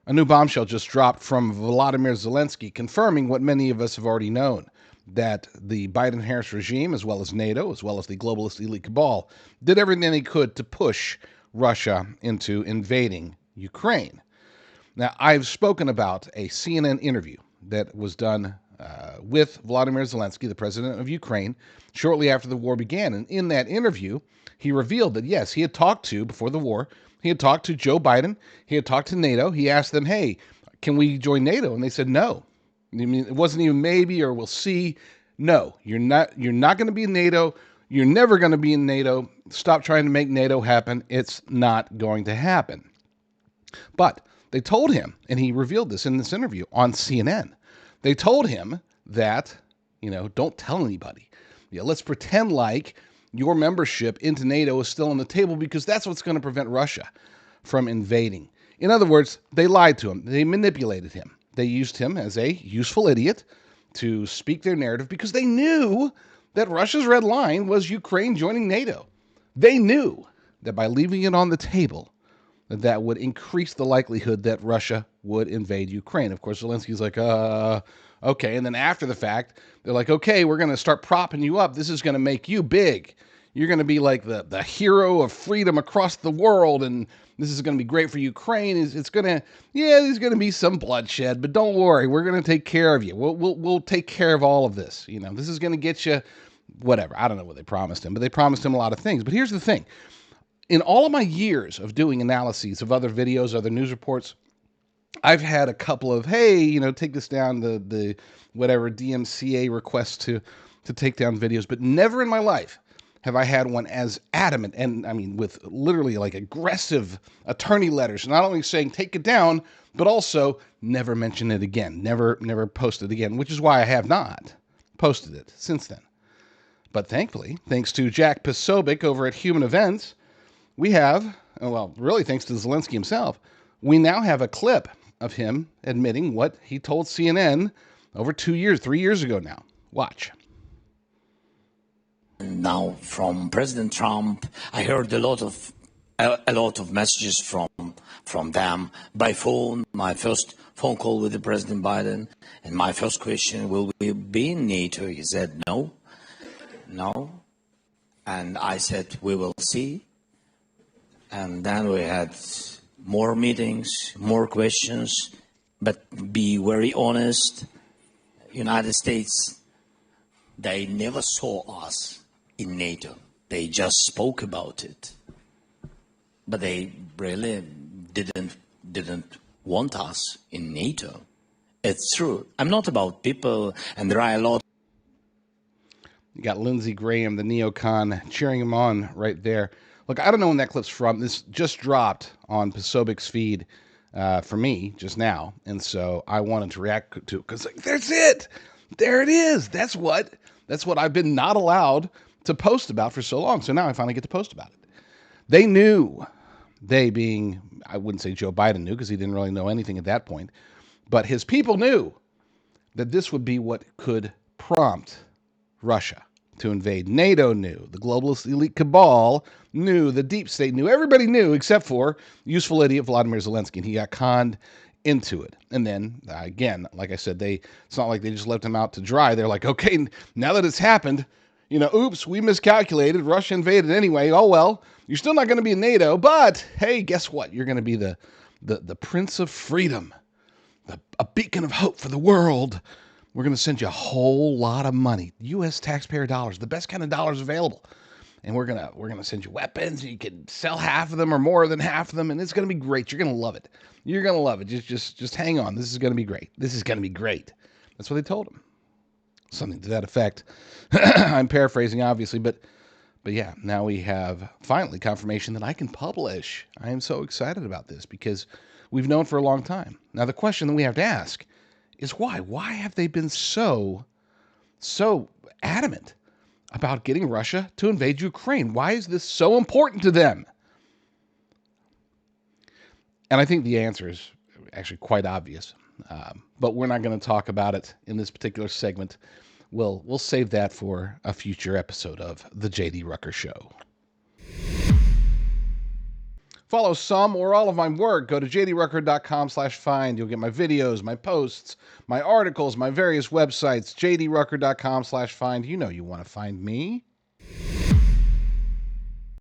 A new bombshell just dropped from Volodymyr Zelensky, confirming what many of us have already known, that the Biden-Harris regime, as well as NATO, as well as the Globalist Elite Cabal, did everything they could to push Russia into invading Ukraine. Now, I've spoken about a CNN interview that was done with Volodymyr Zelensky, the president of Ukraine, shortly after the war began. And in that interview, he revealed that, yes, he had talked to, before the war, he had talked to Joe Biden, he had talked to NATO, he asked them, hey, can we join NATO? And they said no. I mean, it wasn't even maybe or we'll see. No, you're not going to be in NATO. You're never going to be in NATO. Stop trying to make NATO happen. It's not going to happen. But they told him, and he revealed this in this interview on CNN, they told him that, don't tell anybody. Let's pretend like your membership into NATO is still on the table because that's what's going to prevent Russia from invading. In other words, they lied to him. They manipulated him. They used him as a useful idiot to speak their narrative because they knew that Russia's red line was Ukraine joining NATO. They knew that by leaving it on the table, that would increase the likelihood that Russia would invade Ukraine. Of course, Zelensky's like, okay. And then after the fact, they're like, okay, we're going to start propping you up. This is going to make you big. You're going to be like the hero of freedom across the world, and this is going to be great for Ukraine. It's going to, there's going to be some bloodshed, but don't worry, we're going to take care of you. We'll take care of all of this. This is going to get you whatever. I don't know what they promised him, but they promised him a lot of things. But here's the thing. In all of my years of doing analyses of other videos, other news reports, I've had a couple of, hey, take this down, the whatever DMCA requests to take down videos, but never in my life have I had one as adamant, and I mean with literally like aggressive attorney letters, not only saying take it down, but also never mention it again, never post it again, which is why I have not posted it since then. But thankfully, thanks to Jack Posobiec over at Human Events, we have, well, really thanks to Zelensky himself, we now have a clip of him admitting what he told CNN over 3 years ago now. Watch. Now, from President Trump, I heard a lot of messages from them by phone. My first phone call with the President Biden, and my first question: will we be in NATO? He said no, and I said we will see. And then we had more meetings, more questions, but be very honest, United States, they never saw us in NATO. They just spoke about it. But they really didn't want us in NATO. It's true. I'm not about people, and there are a lot. You got Lindsey Graham, the neocon, cheering him on right there. Look, I don't know when that clip's from. This just dropped on Posobiec's feed for me just now, and so I wanted to react to it because there's it. There it is. That's what I've been not allowed to post about for so long. So now I finally get to post about it. They knew, they being, I wouldn't say Joe Biden knew because he didn't really know anything at that point, but his people knew that this would be what could prompt Russia to invade. NATO knew, the Globalist Elite Cabal knew, the deep state knew, everybody knew except for useful idiot Volodymyr Zelensky, and he got conned into it. And then, again, like I said, it's not like they just left him out to dry. They're like, okay, now that it's happened, oops, we miscalculated, Russia invaded anyway, oh well, you're still not going to be in NATO, but hey, guess what? You're going to be the Prince of Freedom, a beacon of hope for the world. We're going to send you a whole lot of money, U.S. taxpayer dollars, the best kind of dollars available. And we're gonna send you weapons. You can sell half of them or more than half of them, and it's going to be great. You're going to love it. You're going to love it. Just hang on. This is going to be great. This is going to be great. That's what they told him. Something to that effect. I'm paraphrasing, obviously, but yeah, now we have finally confirmation that I can publish. I am so excited about this because we've known for a long time. Now, the question that we have to ask is why? Why have they been so adamant about getting Russia to invade Ukraine? Why is this so important to them? And I think the answer is actually quite obvious, but we're not going to talk about it in this particular segment. We'll save that for a future episode of the J.D. Rucker Show. follow some or all of my work, go to jdrucker.com/find. You'll get my videos, my posts, my articles, my various websites, jdrucker.com/find. You know you want to find me.